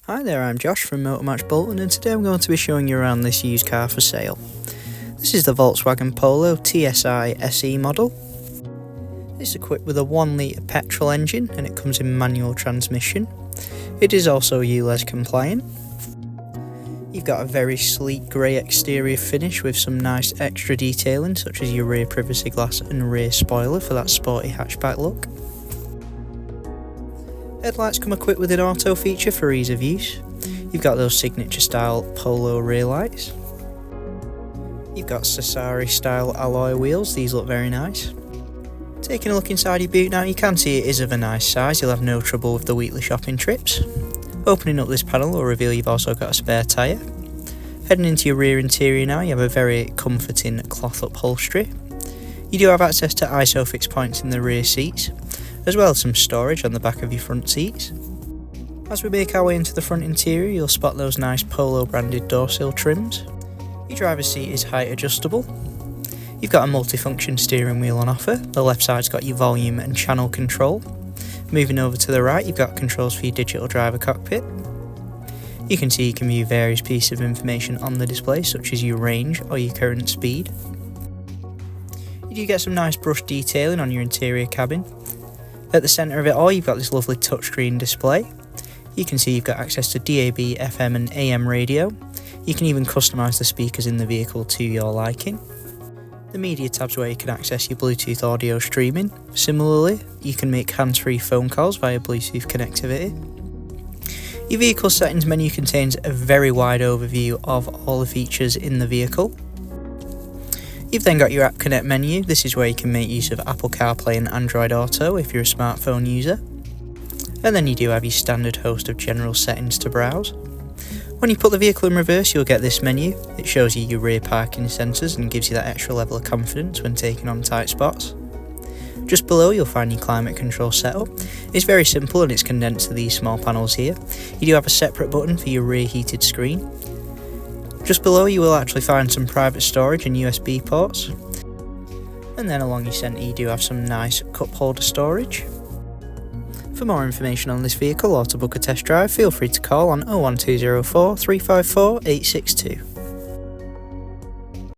Hi there, I'm Josh from Motor Match Bolton, and today I'm going to be showing you around this used car for sale. This is the Volkswagen Polo TSI SE model. It's equipped with a 1 litre petrol engine and it comes in manual transmission. It is also ULEZ compliant. You've got a very sleek grey exterior finish with some nice extra detailing such as your rear privacy glass and rear spoiler for that sporty hatchback look. Headlights come equipped with an auto feature for ease of use. You've got those signature style Polo rear lights. You've got Sasari style alloy wheels, these look very nice. Taking a look inside your boot now, you can see it is of a nice size, you'll have no trouble with the weekly shopping trips. Opening up this panel will reveal you've also got a spare tyre. Heading into your rear interior now, you have a very comforting cloth upholstery. You do have access to ISOFIX points in the rear seats, as well as some storage on the back of your front seats. As we make our way into the front interior, you'll spot those nice Polo branded door sill trims. Your driver's seat is height adjustable. You've got a multifunction steering wheel on offer. The left side's got your volume and channel control. Moving over to the right, you've got controls for your digital driver cockpit. You can see you can view various pieces of information on the display, such as your range or your current speed. You do get some nice brush detailing on your interior cabin. At the centre of it all, you've got this lovely touchscreen display. You can see you've got access to DAB, FM and AM radio. You can even customise the speakers in the vehicle to your liking. The media tab's where you can access your Bluetooth audio streaming. Similarly, you can make hands-free phone calls via Bluetooth connectivity. Your vehicle settings menu contains a very wide overview of all the features in the vehicle. You've then got your App Connect menu. This is where you can make use of Apple CarPlay and Android Auto if you're a smartphone user. And then you do have your standard host of general settings to browse. When you put the vehicle in reverse, you'll get this menu. It shows you your rear parking sensors and gives you that extra level of confidence when taking on tight spots. Just below, you'll find your climate control setup. It's very simple and it's condensed to these small panels here. You do have a separate button for your rear heated screen. Just below you will actually find some private storage and USB ports. And then along your centre you do have some nice cup holder storage. For more information on this vehicle or to book a test drive, feel free to call on 01204 354 862.